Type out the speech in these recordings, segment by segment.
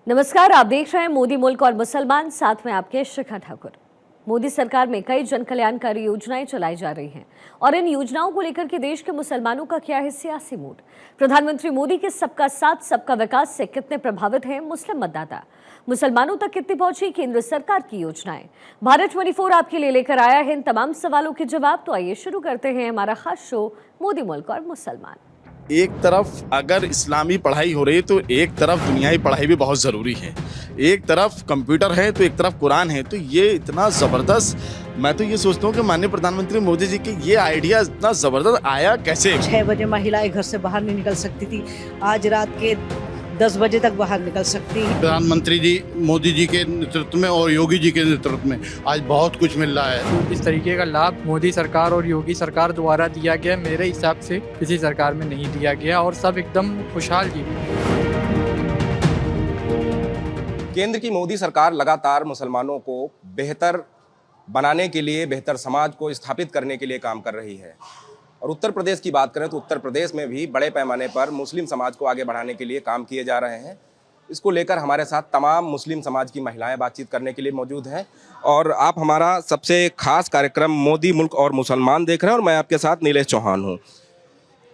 नमस्कार, आप देख रहे हैं मोदी मुल्क और मुसलमान, साथ में आपके शिखा ठाकुर। मोदी सरकार में कई जन कल्याणकारी योजनाएं चलाई जा रही हैं और इन योजनाओं को लेकर के देश के मुसलमानों का क्या है सियासी मूड। प्रधानमंत्री मोदी के सबका साथ सबका विकास से कितने प्रभावित हैं मुस्लिम मतदाता, मुसलमानों तक कितनी पहुंची केंद्र सरकार की योजनाएं। भारत 24 आपके लिए लेकर आया है इन तमाम सवालों के जवाब। तो आइए शुरू करते हैं हमारा खास शो मोदी मुल्क और मुसलमान। एक तरफ अगर इस्लामी पढ़ाई हो रही है तो एक तरफ दुनियावी पढ़ाई भी बहुत ज़रूरी है। एक तरफ कंप्यूटर है तो एक तरफ कुरान है। तो ये इतना ज़बरदस्त, मैं तो ये सोचता हूँ कि माननीय प्रधानमंत्री मोदी जी की ये आइडिया इतना ज़बरदस्त आया कैसे। 6 बजे महिलाएं घर से बाहर नहीं निकल सकती थी, आज रात के 10 बजे तक बाहर निकल सकती है। प्रधानमंत्री जी मोदी जी के नेतृत्व में और योगी जी के नेतृत्व में आज बहुत कुछ मिल रहा है। इस तरीके का लाभ मोदी सरकार और योगी सरकार द्वारा दिया गया, मेरे हिसाब से किसी सरकार में नहीं दिया गया और सब एकदम खुशहाल जी। केंद्र की मोदी सरकार लगातार मुसलमानों को बेहतर बनाने के लिए, बेहतर समाज को स्थापित करने के लिए काम कर रही है। और उत्तर प्रदेश की बात करें तो उत्तर प्रदेश में भी बड़े पैमाने पर मुस्लिम समाज को आगे बढ़ाने के लिए काम किए जा रहे हैं। इसको लेकर हमारे साथ तमाम मुस्लिम समाज की महिलाएं बातचीत करने के लिए मौजूद हैं। और आप हमारा सबसे खास कार्यक्रम मोदी मुल्क और मुसलमान देख रहे हैं और मैं आपके साथ नीलेश चौहान हूं।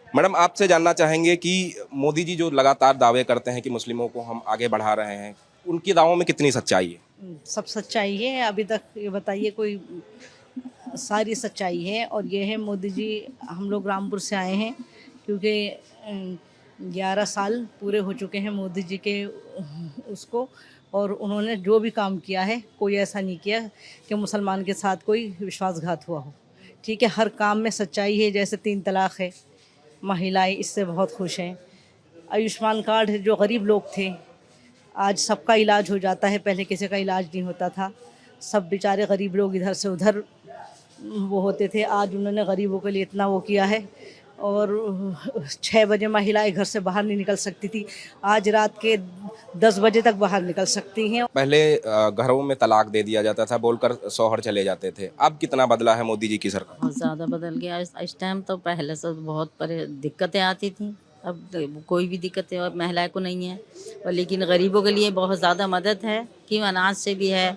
मैडम, आपसे जानना चाहेंगे कि मोदी जी जो लगातार दावे करते हैं कि मुस्लिमों को हम आगे बढ़ा रहे हैं, उनकी दावों में कितनी सच्चाई है? सब सच्चाई है, अभी तक ये बताइए कोई सारी सच्चाई है। और ये है मोदी जी, हम लोग रामपुर से आए हैं क्योंकि 11 साल पूरे हो चुके हैं मोदी जी के उसको, और उन्होंने जो भी काम किया है कोई ऐसा नहीं किया कि मुसलमान के साथ कोई विश्वासघात हुआ हो। ठीक है, हर काम में सच्चाई है। जैसे 3 तलाक है, महिलाएं इससे बहुत खुश हैं। आयुष्मान कार्ड है, जो गरीब लोग थे आज सबका इलाज हो जाता है, पहले किसी का इलाज नहीं होता था। सब बेचारे गरीब लोग इधर से उधर वो होते थे, आज उन्होंने गरीबों के लिए इतना वो किया है। और 6 बजे महिलाएं घर से बाहर नहीं निकल सकती थी, आज रात के 10 बजे तक बाहर निकल सकती हैं। पहले घरों में तलाक दे दिया जाता था, बोलकर शौहर चले जाते थे। अब कितना बदला है मोदी जी की सरकार? बहुत ज़्यादा बदल गया। इस टाइम तो पहले से बहुत दिक्कतें आती थी, अब कोई भी दिक्कतें और महिलाओं को नहीं है। और लेकिन गरीबों के लिए बहुत ज़्यादा मदद है कि अनाज से भी है,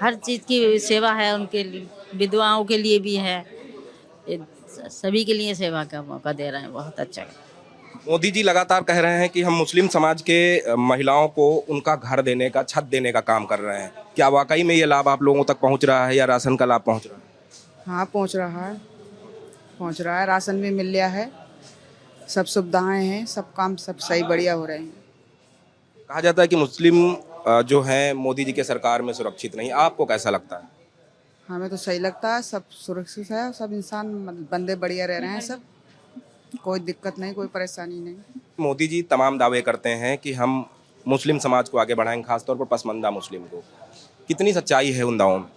हर चीज़ की सेवा है उनके लिए, विधवाओं के लिए भी है, सभी के लिए सेवा का मौका दे रहे हैं। बहुत अच्छा है। मोदी जी लगातार कह रहे हैं कि हम मुस्लिम समाज के महिलाओं को उनका घर देने का, छत देने का काम कर रहे हैं। क्या वाकई में ये लाभ आप लोगों तक पहुंच रहा है या राशन का लाभ पहुंच रहा है? हाँ, पहुंच रहा है। राशन भी मिल गया है, सब सुविधाएं हैं, सब काम सब सही बढ़िया हो रहे हैं। कहा जाता है कि मुस्लिम जो है मोदी जी के सरकार में सुरक्षित नहीं, आपको कैसा लगता है? हमें तो सही लगता है, सब सुरक्षित है, सब इंसान बंदे बढ़िया रह रहे हैं, सब कोई दिक्कत नहीं, कोई परेशानी नहीं। मोदी जी तमाम दावे करते हैं कि हम मुस्लिम समाज को आगे बढ़ाएंगे, खासतौर पर पसमानदा मुस्लिम को। कितनी सच्चाई है उन दावों में?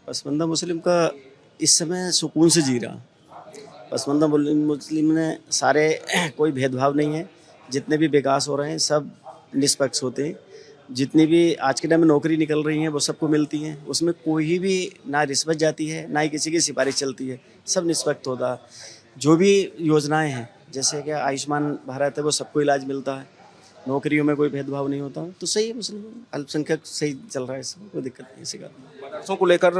पसमानदा मुस्लिम का इस समय सुकून से जी रहा। पसमानदा मुस्लिम ने सारे कोई भेदभाव नहीं है, जितने भी विकास हो रहे हैं सब निष्पक्ष होते हैं। जितनी भी आज के टाइम में नौकरी निकल रही हैं वो सबको मिलती हैं, उसमें कोई भी ना रिश्वत जाती है ना ही किसी की सिफारिश चलती है, सब निष्पक्ष होता है। जो भी योजनाएं हैं जैसे कि आयुष्मान भारत है वो सबको इलाज मिलता है, नौकरियों में कोई भेदभाव नहीं होता, तो सही है। मुस्लिम अल्पसंख्यक सही चल रहा है, इसमें कोई दिक्कत नहीं। इसी का मदरसों को लेकर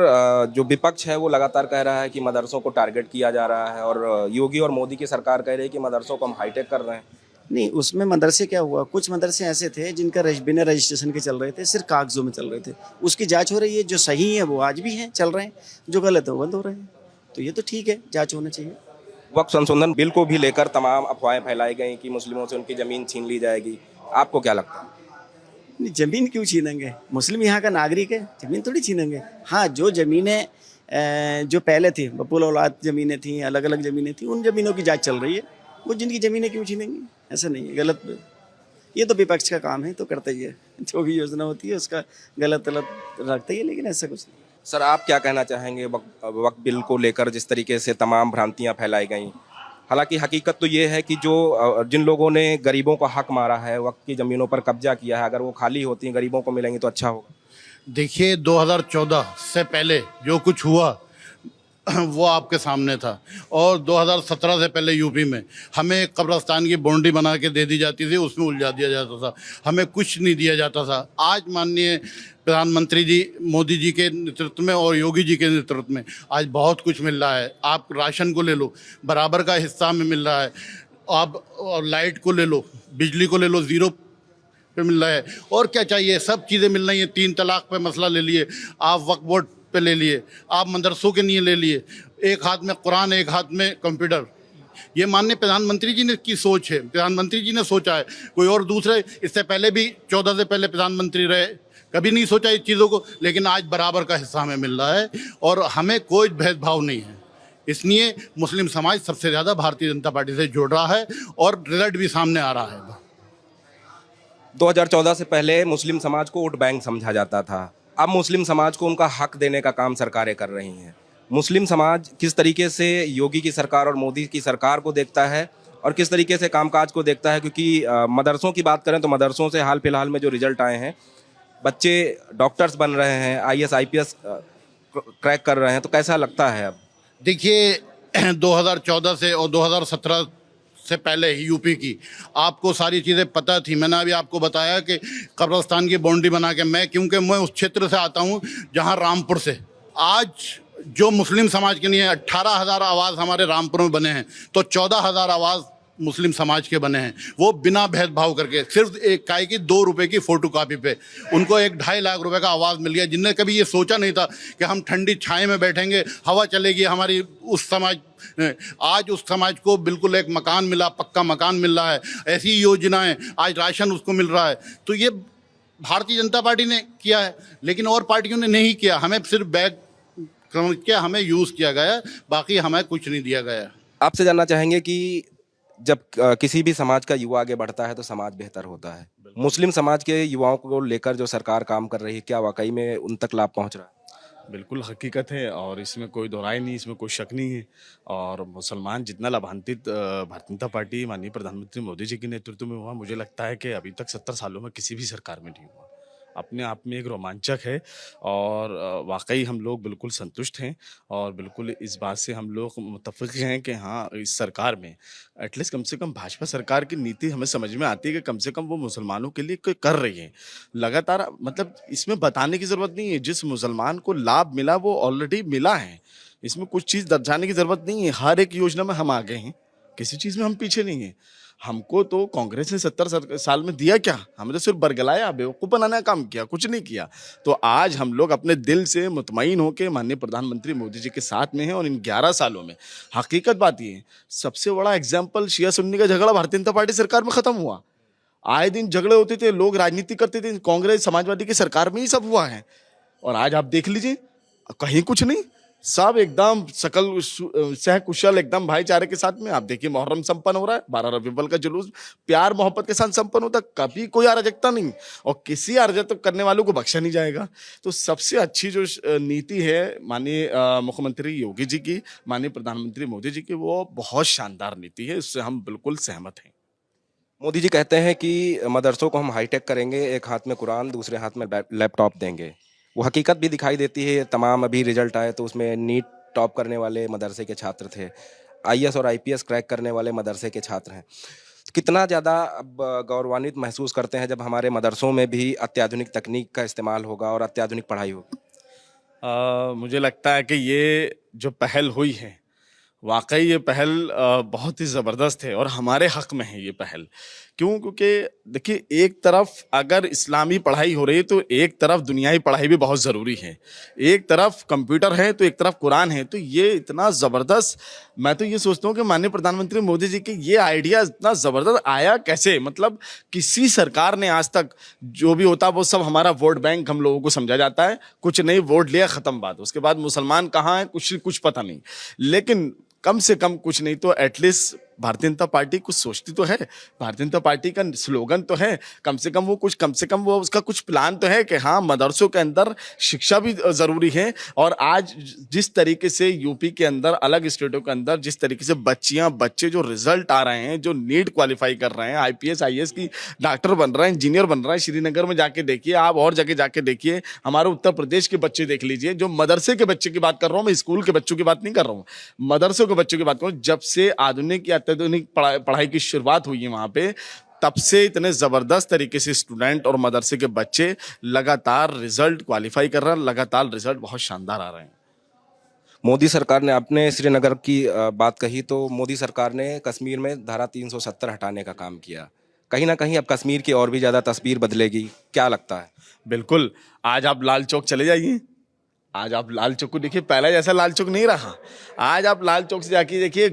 जो विपक्ष है वो लगातार कह रहा है कि मदरसों को टारगेट किया जा रहा है और योगी और मोदी की सरकार कह रही है कि मदरसों को हम हाईटेक कर रहे हैं। नहीं, उसमें मदरसे क्या हुआ, कुछ मदरसे ऐसे थे जिनका बिना रजिस्ट्रेशन के चल रहे थे, सिर्फ कागजों में चल रहे थे, उसकी जांच हो रही है। जो सही है वो आज भी हैं, चल रहे हैं, जो गलत है वो बंद हो रहे हैं। तो ये तो ठीक है, जांच होना चाहिए। वक्फ संशोधन बिल को भी लेकर तमाम अफवाहें फैलाई गई कि मुस्लिमों से उनकी ज़मीन छीन ली जाएगी, आपको क्या लगता है? नहीं, ज़मीन क्यों छीनेंगे? मुस्लिम यहाँ का नागरिक है, ज़मीन थोड़ी छीनेंगे। हाँ, जो ज़मीनें जो पहले थी, बपुल औलाद ज़मीनें थी, अलग अलग ज़मीनें थी, उन ज़मीनों की जांच चल रही है। वो जिनकी ज़मीनें क्यों छीनेंगे? ऐसा नहीं है, गलत। ये तो विपक्ष का काम है, तो करता ही है, जो भी योजना होती है उसका गलत रखता ही है, लेकिन ऐसा कुछ नहीं। सर, आप क्या कहना चाहेंगे वक्फ बिल को लेकर जिस तरीके से तमाम भ्रांतियां फैलाई गई? हालांकि हकीकत तो ये है कि जिन लोगों ने गरीबों का हक मारा है, वक्फ की ज़मीनों पर कब्जा किया है, अगर वो खाली होती हैं, गरीबों को मिलेंगी तो अच्छा होगा। देखिए 2014 से पहले जो कुछ हुआ, वो आपके सामने था। और 2017 से पहले यूपी में हमें एक कब्रिस्तान की बाउंड्री बना के दे दी जाती थी, उसमें उलझा दिया जाता था, हमें कुछ नहीं दिया जाता था। आज माननीय प्रधानमंत्री जी मोदी जी के नेतृत्व में और योगी जी के नेतृत्व में आज बहुत कुछ मिल रहा है। आप राशन को ले लो, बराबर का हिस्सा में मिल रहा है। आप और लाइट को ले लो, बिजली को ले लो, ज़ीरो पे मिल रहा है। और क्या चाहिए, सब चीज़ें मिल रही हैं। 3 तलाक पे मसला ले लिए आप, वक्फ बोर्ड पे ले लिए आप, मदरसों के लिए ले लिए, एक हाथ में कुरान एक हाथ में कंप्यूटर। ये माननीय प्रधानमंत्री जी ने की सोच है, प्रधानमंत्री जी ने सोचा है। कोई और दूसरे इससे पहले भी 14 से पहले प्रधानमंत्री रहे, कभी नहीं सोचा इस चीज़ों को, लेकिन आज बराबर का हिस्सा हमें मिल रहा है और हमें कोई भेदभाव नहीं है। इसलिए मुस्लिम समाज सबसे ज़्यादा भारतीय जनता पार्टी से जुड़ रहा है और रिजल्ट भी सामने आ रहा है। 2014 से पहले मुस्लिम समाज को वोट बैंक समझा जाता था, अब मुस्लिम समाज को उनका हक देने का काम सरकारें कर रही हैं। मुस्लिम समाज किस तरीके से योगी की सरकार और मोदी की सरकार को देखता है और किस तरीके से कामकाज को देखता है, क्योंकि मदरसों की बात करें तो मदरसों से हाल फिलहाल में जो रिजल्ट आए हैं, बच्चे डॉक्टर्स बन रहे हैं, IAS IPS क्रैक कर रहे हैं, तो कैसा लगता है अब? देखिए 2014 से और 2017 से पहले ही यूपी की आपको सारी चीज़ें पता थी। मैंने अभी आपको बताया कि कब्रिस्तान की बाउंड्री बना के, क्योंकि मैं उस क्षेत्र से आता हूँ जहाँ रामपुर से आज जो मुस्लिम समाज के लिए 18,000 आवास हमारे रामपुर में बने हैं, तो 14,000 आवास मुस्लिम समाज के बने हैं। वो बिना भेदभाव करके सिर्फ एक काय की 2 रुपए की फोटो कॉपी पे उनको 1-2.5 लाख रुपए का आवाज़ मिल गया, जिनने कभी ये सोचा नहीं था कि हम ठंडी छाए में बैठेंगे, हवा चलेगी हमारी। उस समाज आज उस समाज को बिल्कुल एक मकान मिला, पक्का मकान मिल रहा है। ऐसी योजनाएं, आज राशन उसको मिल रहा है। तो ये भारतीय जनता पार्टी ने किया है, लेकिन और पार्टियों ने नहीं किया। हमें सिर्फ बैग समझ के हमें यूज़ किया गया, बाकी हमें कुछ नहीं दिया गया। आपसे जानना चाहेंगे कि जब किसी भी समाज का युवा आगे बढ़ता है तो समाज बेहतर होता है। मुस्लिम समाज के युवाओं को लेकर जो सरकार काम कर रही है, क्या वाकई में उन तक लाभ पहुंच रहा है? बिल्कुल हकीकत है और इसमें कोई दोहराई नहीं, इसमें कोई शक नहीं है। और मुसलमान जितना लाभान्वित भारतीय जनता पार्टी माननीय प्रधानमंत्री मोदी जी के नेतृत्व में हुआ, मुझे लगता है कि अभी तक 70 सालों में किसी भी सरकार में नहीं हुआ। अपने आप में एक रोमांचक है और वाकई हम लोग बिल्कुल संतुष्ट हैं और बिल्कुल इस बात से हम लोग मुत्तफ़िक़ हैं कि हाँ, इस सरकार में एटलीस्ट कम से कम भाजपा सरकार की नीति हमें समझ में आती है कि कम से कम वो मुसलमानों के लिए कोई कर रही है लगातार। मतलब इसमें बताने की ज़रूरत नहीं है, जिस मुसलमान को लाभ मिला वो ऑलरेडी मिला है, इसमें कुछ चीज़ दर्शाने की ज़रूरत नहीं है। हर एक योजना में हम आगे हैं, किसी चीज़ में हम पीछे नहीं हैं। हमको तो कांग्रेस ने 70 साल में दिया क्या? हमें तो सिर्फ बरगलाया, बेवकूफ़ बनाने का काम किया, कुछ नहीं किया। तो आज हम लोग अपने दिल से मुतमईन होकर माननीय प्रधानमंत्री मोदी जी के साथ में हैं और इन 11 सालों में हकीकत बात ये है, सबसे बड़ा एग्जाम्पल शिया सुन्नी का झगड़ा भारतीय जनता पार्टी सरकार में ख़त्म हुआ। आए दिन झगड़े होते थे, लोग राजनीति करते थे, कांग्रेस समाजवादी की सरकार में ही सब हुआ है। और आज आप देख लीजिए, कहीं कुछ नहीं, सब एकदम सकल सह कुशल एकदम भाईचारे के साथ में। आप देखिए मुहर्रम संपन्न हो रहा है, 12 रबीउल अव्वल का जुलूस प्यार मोहब्बत के साथ संपन्न होता, कभी कोई अराजकता नहीं और किसी अराजकता करने वालों को बख्शा नहीं जाएगा। तो सबसे अच्छी जो नीति है माननीय मुख्यमंत्री योगी जी की, माननीय प्रधानमंत्री मोदी जी की, वो बहुत शानदार नीति है, उससे हम बिल्कुल सहमत हैं। मोदी जी कहते हैं कि मदरसों को हम हाईटेक करेंगे, एक हाथ में कुरान दूसरे हाथ में लैपटॉप देंगे। वो हकीकत भी दिखाई देती है। तमाम अभी रिजल्ट आए तो उसमें नीट टॉप करने वाले मदरसे के छात्र थे, IAS और IPS क्रैक करने वाले मदरसे के छात्र हैं। तो कितना ज़्यादा अब गौरवान्वित महसूस करते हैं जब हमारे मदरसों में भी अत्याधुनिक तकनीक का इस्तेमाल होगा और अत्याधुनिक पढ़ाई होगी? मुझे लगता है कि ये जो पहल हुई है, वाकई ये पहल बहुत ही ज़बरदस्त है और हमारे हक़ में है ये पहल। क्यों? क्योंकि देखिए, एक तरफ अगर इस्लामी पढ़ाई हो रही है तो एक तरफ दुनियाई पढ़ाई भी बहुत ज़रूरी है। एक तरफ कंप्यूटर है तो एक तरफ कुरान है। तो ये इतना ज़बरदस्त, मैं तो ये सोचता हूँ कि माननीय प्रधानमंत्री मोदी जी के ये आइडिया इतना ज़बरदस्त आया कैसे? मतलब किसी सरकार ने आज तक, जो भी होता वो सब हमारा वोट बैंक हम लोगों को समझा जाता है, कुछ नहीं, वोट लिया ख़त्म बात। उसके बाद मुसलमान कहाँ हैं कुछ पता नहीं। लेकिन कम से कम कुछ नहीं तो एटलीस्ट भारतीय जनता पार्टी कुछ सोचती तो है, भारतीय जनता पार्टी का स्लोगन तो है, कम से कम वो उसका कुछ प्लान तो है कि हाँ मदरसों के अंदर शिक्षा भी ज़रूरी है। और आज जिस तरीके से यूपी के अंदर अलग स्टेटों के अंदर जिस तरीके से बच्चे जो रिजल्ट आ रहे हैं, जो नीट क्वालिफाई कर रहे हैं, IPS IAS की डॉक्टर बन रहे हैं, इंजीनियर बन रहे हैं, श्रीनगर में जाके देखिए आप, और जगह जाके देखिए, हमारे उत्तर प्रदेश के बच्चे देख लीजिए, जो मदरसे के बच्चे की बात कर रहा हूँ मैं, स्कूल के बच्चों की बात नहीं कर रहा हूँ, मदरसों के बच्चों की बात कर रहा हूँ। जब से आधुनिक या अत्याधुनिक पढ़ाई की शुरुआत हुई है वहाँ पे, तब से इतने ज़बरदस्त तरीके से स्टूडेंट और मदरसे के बच्चे लगातार रिजल्ट क्वालिफाई कर रहे हैं, लगातार रिजल्ट बहुत शानदार आ रहे हैं। मोदी सरकार ने, आपने श्रीनगर की बात कही, तो मोदी सरकार ने कश्मीर में धारा 370 हटाने का काम किया। कहीं ना कहीं अब कश्मीर की और भी ज़्यादा तस्वीर बदलेगी, क्या लगता है? बिल्कुल, आज आप लाल चौक चले जाइए, आज आप लाल चौक को देखिए, पहले जैसा लाल चौक नहीं रहा। आज आप लाल चौक से जाके देखिए,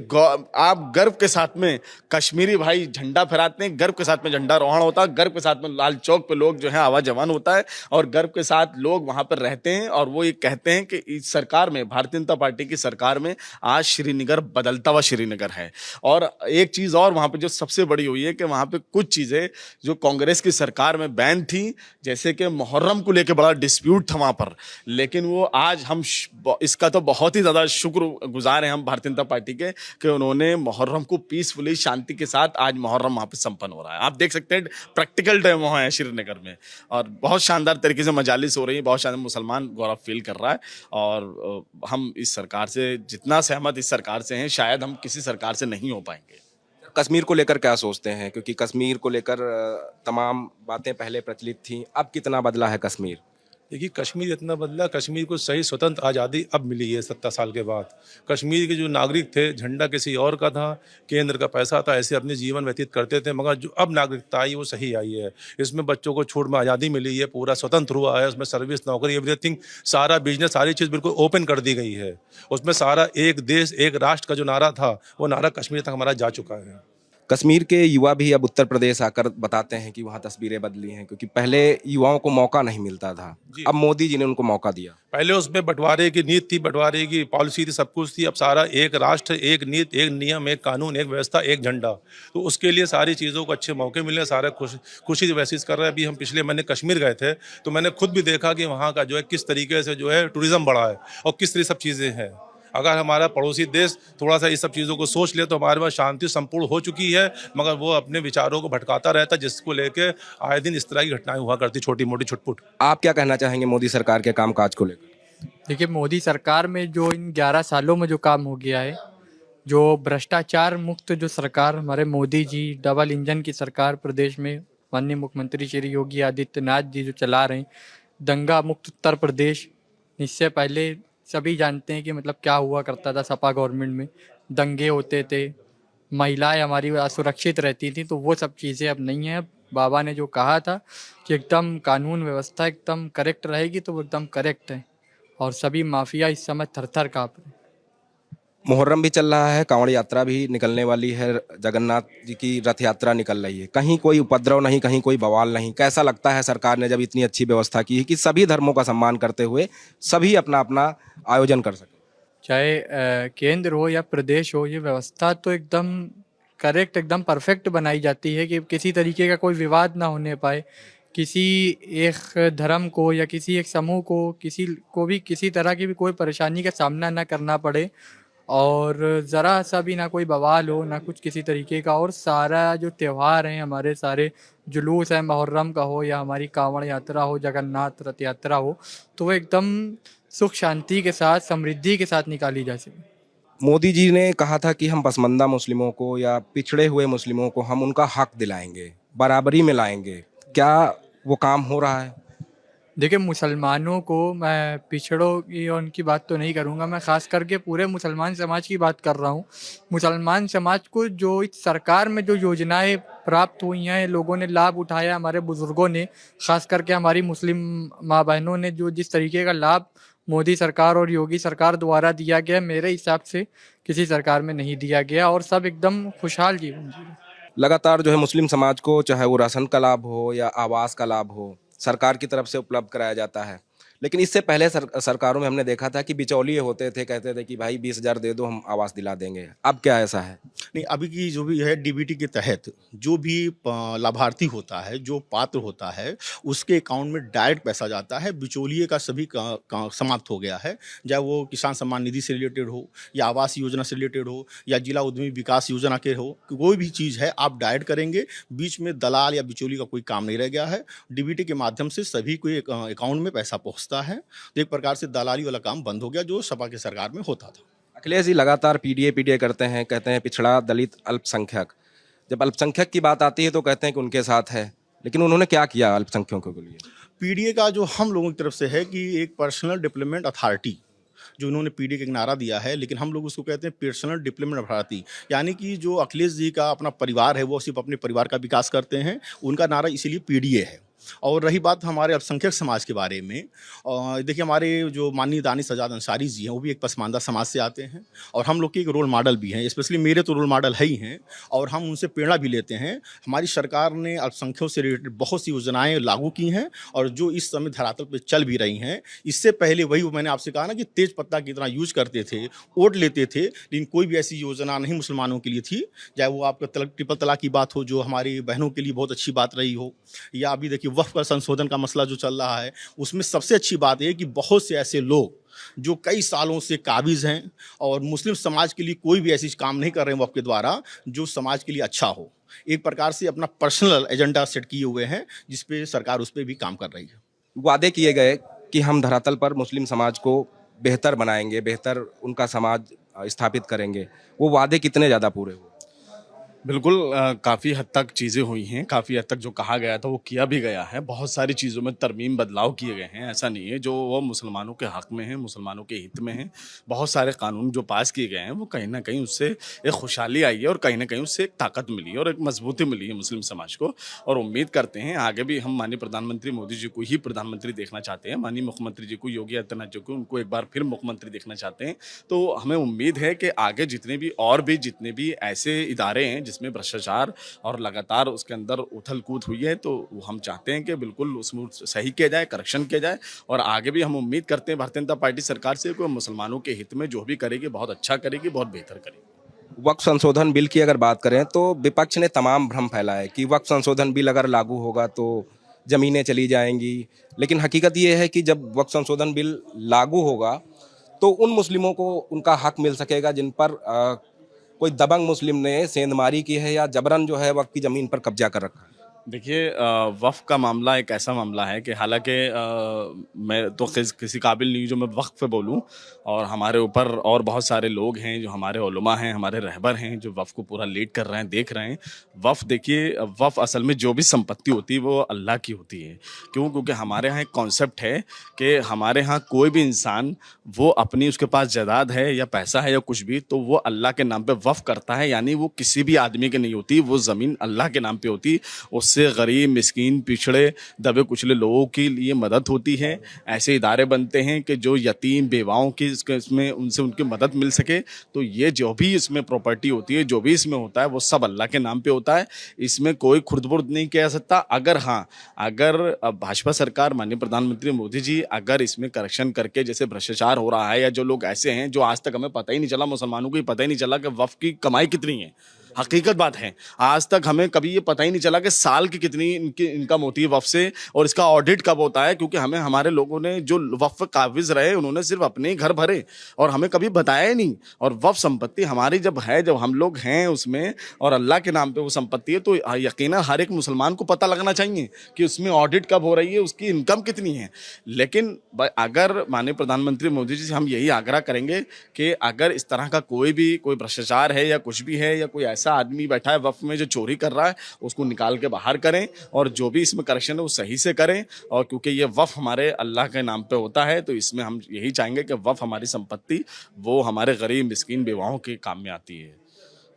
आप गर्व के साथ में कश्मीरी भाई झंडा फहराते हैं, गर्व के साथ में झंडा रोहण होता है, गर्व के साथ में लाल चौक पे लोग जो है आवा जवान होता है, और गर्व के साथ लोग वहाँ पर रहते हैं। और वो ये कहते हैं कि इस सरकार में, भारतीय जनता पार्टी की सरकार में आज श्रीनगर बदलता हुआ श्रीनगर है। और एक चीज़ और वहाँ पर जो सबसे बड़ी हुई है कि वहाँ पर कुछ चीज़ें जो कांग्रेस की सरकार में बैन थी, जैसे कि मुहर्रम को लेकर बड़ा डिस्प्यूट था वहाँ पर, लेकिन वो आज हम इसका तो बहुत ही ज़्यादा शुक्रगुजार हैं हम भारतीय जनता पार्टी के कि उन्होंने मुहर्रम को पीसफुली, शांति के साथ आज मुहर्रम वहाँ पे संपन्न हो रहा है। आप देख सकते हैं प्रैक्टिकल डेमो है श्रीनगर में, और बहुत शानदार तरीके से मजालिस हो रही है, बहुत शानदार, मुसलमान गौरव फील कर रहा है। और हम इस सरकार से जितना सहमत इस सरकार से हैं, शायद हम किसी सरकार से नहीं हो पाएंगे। कश्मीर को लेकर क्या सोचते हैं? क्योंकि कश्मीर को लेकर तमाम बातें पहले प्रचलित थीं, अब कितना बदला है कश्मीर? देखिए, कश्मीर इतना बदला, कश्मीर को सही स्वतंत्र आज़ादी अब मिली है 70 साल के बाद। कश्मीर के जो नागरिक थे, झंडा किसी और का था, केंद्र का पैसा था, ऐसे अपने जीवन व्यतीत करते थे, मगर जो अब नागरिकता आई वो सही आई है। इसमें बच्चों को छूट में आज़ादी मिली है, पूरा स्वतंत्र हुआ है, उसमें सर्विस, नौकरी, एवरीथिंग, सारा बिजनेस, सारी चीज़ बिल्कुल ओपन कर दी गई है। उसमें सारा एक देश एक राष्ट्र का जो नारा था, वो नारा कश्मीर तक हमारा जा चुका है। कश्मीर के युवा भी अब उत्तर प्रदेश आकर बताते हैं कि वहाँ तस्वीरें बदली हैं, क्योंकि पहले युवाओं को मौका नहीं मिलता था, अब मोदी जी ने उनको मौका दिया। पहले उसमें बंटवारे की नीति थी, बंटवारे की पॉलिसी थी, सब कुछ थी। अब सारा एक राष्ट्र, एक नीति, एक नियम, एक कानून, एक व्यवस्था, एक झंडा। तो उसके लिए सारी चीज़ों को अच्छे मौके मिले, सारा खुशी महसूस कर रहे हैं। अभी हम पिछले महीने कश्मीर गए थे, तो मैंने खुद भी देखा कि वहाँ का जो है किस तरीके से जो है टूरिज़्म बढ़ा है और किस तरह सब चीज़ें हैं। अगर हमारा पड़ोसी देश थोड़ा सा इस सब चीज़ों को सोच ले तो हमारे पास शांति संपूर्ण हो चुकी है, मगर वो अपने विचारों को भटकाता रहता है, जिसको लेके आए दिन इस तरह की घटनाएं हुआ करती, छोटी मोटी छुटपुट। आप क्या कहना चाहेंगे मोदी सरकार के कामकाज को लेकर? देखिए, मोदी सरकार में जो इन 11 सालों में जो काम हो गया है, जो भ्रष्टाचार मुक्त जो सरकार हमारे मोदी जी, डबल इंजन की सरकार प्रदेश में माननीय मुख्यमंत्री श्री योगी आदित्यनाथ जी जो चला रहे हैं, दंगा मुक्त उत्तर प्रदेश। इससे पहले सभी जानते हैं कि मतलब क्या हुआ करता था, सपा गवर्नमेंट में दंगे होते थे, महिलाएं हमारी असुरक्षित रहती थी, तो वो सब चीज़ें अब नहीं है। बाबा ने जो कहा था कि एकदम कानून व्यवस्था एकदम करेक्ट रहेगी, तो वो एकदम करेक्ट है, और सभी माफिया इस समय थर-थर काँप रहे हैं। मुहर्रम भी चल रहा है, कांवड़ यात्रा भी निकलने वाली है, जगन्नाथ जी की रथ यात्रा निकल रही है, कहीं कोई उपद्रव नहीं, कहीं कोई बवाल नहीं। कैसा लगता है सरकार ने जब इतनी अच्छी व्यवस्था की है कि सभी धर्मों का सम्मान करते हुए सभी अपना अपना आयोजन कर सके? चाहे केंद्र हो या प्रदेश हो, ये व्यवस्था तो एकदम करेक्ट, एकदम परफेक्ट बनाई जाती है कि किसी तरीके का कोई विवाद ना होने पाए, किसी एक धर्म को या किसी एक समूह को, किसी को भी किसी तरह की भी कोई परेशानी का सामना ना करना पड़े, और ज़रा सा भी ना कोई बवाल हो, ना कुछ किसी तरीके का। और सारा जो त्यौहार हैं, हमारे सारे जुलूस है, मुहर्रम का हो या हमारी कांवड़ यात्रा हो, जगन्नाथ रथ यात्रा हो, तो वो एकदम सुख शांति के साथ, समृद्धि के साथ निकाली जा सके। मोदी जी ने कहा था कि हम पसमानदा मुस्लिमों को या पिछड़े हुए मुस्लिमों को हम उनका हक दिलाएंगे, बराबरी में लाएंगे। क्या वो काम हो रहा है? देखिए, मुसलमानों को, मैं पिछड़ों की और उनकी बात तो नहीं करूँगा, मैं ख़ास करके पूरे मुसलमान समाज की बात कर रहा हूँ। मुसलमान समाज को जो इस सरकार में जो योजनाएं प्राप्त हुई हैं, लोगों ने लाभ उठाया, हमारे बुज़ुर्गों ने, ख़ास करके हमारी मुस्लिम माँ बहनों ने जो जिस तरीके का लाभ मोदी सरकार और योगी सरकार द्वारा दिया गया, मेरे हिसाब से किसी सरकार में नहीं दिया गया, और सब एकदम खुशहाल जीवन जी रहे हैं। लगातार जो है मुस्लिम समाज को, चाहे वो राशन का लाभ हो या आवास का लाभ हो, सरकार की तरफ से उपलब्ध कराया जाता है, लेकिन इससे पहले सरकारों में हमने देखा था कि बिचौलिए होते थे, कहते थे कि भाई 20,000 दे दो हम आवास दिला देंगे। अब क्या ऐसा है? नहीं, अभी की जो भी है डीबीटी के तहत जो भी लाभार्थी होता है, जो पात्र होता है, उसके अकाउंट में डायरेक्ट पैसा जाता है। बिचौलिए का सभी समाप्त हो गया है, चाहे वो किसान सम्मान निधि से रिलेटेड हो या आवास योजना से रिलेटेड हो या जिला उद्यमी विकास योजना के हो, कोई भी चीज़ है आप डायरेक्ट करेंगे, बीच में दलाल या बिचौली का कोई काम नहीं रह गया है। डीबीटी के माध्यम से सभी को अकाउंट में पैसा पहुँचता है, तो एक प्रकार से दलाली वाला काम बंद हो गया जो सपा की सरकार में होता था। अखिलेश जी लगातार पीडीए करते हैं, कहते हैं पिछड़ा, दलित, अल्पसंख्यक। जब अल्पसंख्यक की बात आती है तो कहते हैं कि उनके साथ है, लेकिन उन्होंने क्या किया अल्पसंख्यकों के लिए? पीडीए का जो हम लोगों की तरफ से है कि एक पर्सनल डेवलपमेंट अथॉरिटी जो उन्होंने पीडीए का एक नारा दिया है, लेकिन हम लोग उसको कहते हैं पर्सनल डेवलपमेंट अथॉरिटी, यानी कि जो अखिलेश जी का अपना परिवार है वो सिर्फ अपने परिवार का विकास करते हैं, उनका नारा इसीलिए पीडीए है। और रही बात हमारे अल्पसंख्यक समाज के बारे में, देखिए हमारे जो माननीय दानिश आज़ाद अंसारी जी हैं वो भी एक पसमानदा समाज से आते हैं और हम लोग के एक रोल मॉडल भी हैं, स्पेशली मेरे तो रोल मॉडल है ही हैं और हम उनसे प्रेरणा भी लेते हैं। हमारी सरकार ने अल्पसंख्यकों से रिलेटेड बहुत सी योजनाएं लागू की हैं और जो इस समय धरातल पर चल भी रही हैं। इससे पहले वही मैंने आपसे कहा ना कि तेज पत्ता की तरह यूज करते थे, वोट लेते थे, लेकिन कोई भी ऐसी योजना नहीं मुसलमानों के लिए थी, चाहे वो आपका ट्रिपल तलाक की बात हो जो हमारी बहनों के लिए बहुत अच्छी बात रही हो, या अभी देखिए वक्फ का संशोधन का मसला जो चल रहा है, उसमें सबसे अच्छी बात है कि बहुत से ऐसे लोग जो कई सालों से काबिज हैं और मुस्लिम समाज के लिए कोई भी ऐसी काम नहीं कर रहे हैं वक्फ के द्वारा जो समाज के लिए अच्छा हो, एक प्रकार से अपना पर्सनल एजेंडा सेट किए हुए हैं जिस पे सरकार उस पर भी काम कर रही है। वादे किए गए कि हम धरातल पर मुस्लिम समाज को बेहतर बनाएंगे, बेहतर उनका समाज स्थापित करेंगे, वो वादे कितने ज़्यादा पूरे हुए? बिल्कुल काफ़ी हद तक चीज़ें हुई हैं, काफ़ी हद तक जो कहा गया था वो किया भी गया है। बहुत सारी चीज़ों में तरमीम बदलाव किए गए हैं, ऐसा नहीं है जो वो मुसलमानों के हक़ में हैं, मुसलमानों के हित में हैं। बहुत सारे कानून जो पास किए गए हैं वो कहीं न कहीं उससे एक खुशहाली आई है और कहीं न कहीं उससे एक ताकत मिली है और एक मजबूती मिली है मुस्लिम समाज को। और उम्मीद करते हैं आगे भी हम माननीय प्रधानमंत्री मोदी जी को ही प्रधानमंत्री देखना चाहते हैं, माननीय मुख्यमंत्री जी को, योगी आदित्यनाथ जी को, उनको एक बार फिर मुख्यमंत्री देखना चाहते हैं। तो हमें उम्मीद है कि आगे जितने भी ऐसे इदारे हैं जिसमें भ्रष्टाचार और लगातार उसके अंदर उथल कूद हुई है, तो हम चाहते हैं कि बिल्कुल उसमें सही किया जाए, करेक्शन किया जाए। और आगे भी हम उम्मीद करते हैं भारतीय जनता पार्टी सरकार से कि मुसलमानों के हित में जो भी करेगी बहुत अच्छा करेगी, बहुत बेहतर करेगी। वक्फ संशोधन बिल की अगर बात करें तो विपक्ष ने तमाम भ्रम फैलाए कि वक्फ संशोधन बिल अगर लागू होगा तो ज़मीनें चली जाएंगी, लेकिन हकीकत ये है कि जब वक्फ संशोधन बिल लागू होगा तो उन मुस्लिमों को उनका हक मिल सकेगा जिन पर कोई दबंग मुस्लिम ने सेंधमारी की है या जबरन जो है वक्फ की ज़मीन पर कब्जा कर रखा है। देखिए वक्फ का मामला एक ऐसा मामला है कि हालांकि मैं तो किसी काबिल नहीं जो मैं वक्फ पे बोलूं, और हमारे ऊपर और बहुत सारे लोग हैं जो हमारे उलमा हैं, हमारे रहबर हैं जो वक्फ को पूरा लीड कर रहे हैं, देख रहे हैं। वक्फ देखिए, वक्फ असल में जो भी संपत्ति होती है वो अल्लाह की होती है। क्यों? क्योंकि हमारे यहाँ एक कॉन्सेप्ट है कि हमारे यहाँ कोई भी इंसान वो अपनी उसके पास जायदाद है या पैसा है या कुछ भी, तो वो अल्लाह के नाम पे वक्फ करता है, यानी वो किसी भी आदमी की नहीं होती, वो ज़मीन अल्लाह के नाम पे होती। उससे गरीब, मिस्कीन, पिछड़े, दबे कुचले लोगों के लिए मदद होती है। ऐसे इदारे बनते हैं कि जो यतीम बेवाओं की इसमें उनसे उनकी मदद मिल सके। तो ये जो भी इसमें प्रॉपर्टी होती है, जो भी इसमें होता है, वो सब अल्लाह के नाम पे होता है। इसमें कोई खुर्द-बुर्द नहीं किया जा सकता। अगर भाजपा सरकार, माननीय प्रधानमंत्री मोदी जी अगर इसमें करेक्शन करके, जैसे भ्रष्टाचार हो रहा है या जो लोग ऐसे हैं जो आज तक हमें पता ही नहीं चला, मुसलमानों को ही पता ही नहीं चला कि वक्फ की कमाई कितनी है। हकीकत बात है, आज तक हमें कभी ये पता ही नहीं चला कि साल की कितनी इनकी इनकम होती है वक्फ से और इसका ऑडिट कब होता है, क्योंकि हमें हमारे लोगों ने जो वक्फ काबिज रहे उन्होंने सिर्फ अपने ही घर भरे और हमें कभी बताया ही नहीं। और वक्फ संपत्ति हमारी जब हम लोग हैं उसमें और अल्लाह के नाम पे वो संपत्ति है, तो यकीनन हर एक मुसलमान को पता लगना चाहिए कि उसमें ऑडिट कब हो रही है, उसकी इनकम कितनी है। लेकिन अगर माननीय प्रधानमंत्री मोदी जी से हम यही आग्रह करेंगे कि अगर इस तरह का कोई भ्रष्टाचार है या कुछ भी है या कोई ऐसा आदमी बैठा है वक्फ में जो चोरी कर रहा है, उसको निकाल के बाहर करें और जो भी इसमें करेक्शन है वो सही से करें। और क्योंकि ये वक्फ हमारे अल्लाह के नाम पे होता है, तो इसमें हम यही चाहेंगे कि वक्फ हमारी संपत्ति वो हमारे गरीब, मिस्कीन, बेवाओं के काम में आती है।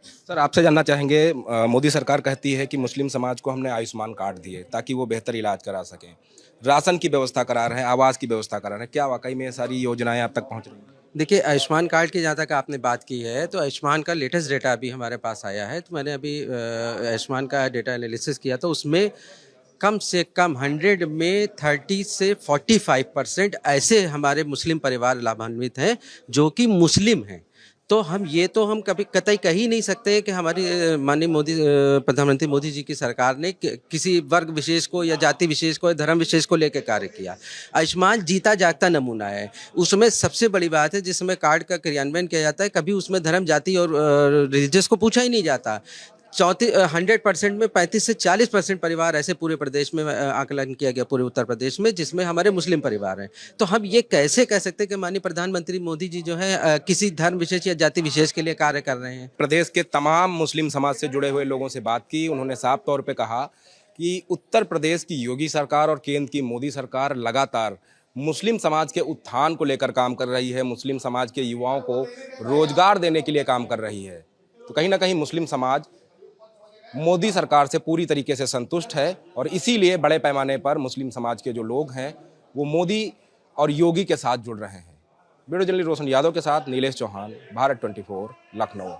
सर, आपसे जानना चाहेंगे, मोदी सरकार कहती है कि मुस्लिम समाज को हमने आयुष्मान कार्ड दिए ताकि वो बेहतर इलाज करा सकें, राशन की व्यवस्था करा रहे हैं, आवास की व्यवस्था करा रहे हैं। क्या वाकई में ये सारी योजनाएं आप तक पहुंच रही हैं? देखिए, आयुष्मान कार्ड की जहाँ तक आपने बात की है, तो आयुष्मान का लेटेस्ट डेटा अभी हमारे पास आया है। तो मैंने अभी आयुष्मान का डेटा एनालिसिस किया, तो उसमें कम से कम 100 में 30 से 45% ऐसे हमारे मुस्लिम परिवार लाभान्वित हैं जो कि मुस्लिम हैं। तो हम कभी कतई कह ही नहीं सकते कि हमारी माननीय मोदी प्रधानमंत्री मोदी जी की सरकार ने किसी वर्ग विशेष को या जाति विशेष को या धर्म विशेष को लेकर कार्य किया। आयुष्मान जीता जागता नमूना है। उसमें सबसे बड़ी बात है जिसमें कार्ड का क्रियान्वयन किया जाता है, कभी उसमें धर्म, जाति और रिलीजियस को पूछा ही नहीं जाता। 100% में 35 से 40% परिवार ऐसे पूरे प्रदेश में आकलन किया गया, पूरे उत्तर प्रदेश में, जिसमें हमारे मुस्लिम परिवार हैं। तो हम ये कैसे कह सकते हैं कि माननीय प्रधानमंत्री मोदी जी जो है किसी धर्म विशेष या जाति विशेष के लिए कार्य कर रहे हैं। प्रदेश के तमाम मुस्लिम समाज से जुड़े हुए लोगों से बात की। उन्होंने साफ तौर पे कहा कि उत्तर प्रदेश की योगी सरकार और केंद्र की मोदी सरकार लगातार मुस्लिम समाज के उत्थान को लेकर काम कर रही है, मुस्लिम समाज के युवाओं को रोजगार देने के लिए काम कर रही है। तो कहीं ना कहीं मुस्लिम समाज मोदी सरकार से पूरी तरीके से संतुष्ट है और इसीलिए बड़े पैमाने पर मुस्लिम समाज के जो लोग हैं वो मोदी और योगी के साथ जुड़ रहे हैं। वीडियो जर्नलिस्ट रोशन यादव के साथ नीलेश चौहान, भारत 24, लखनऊ।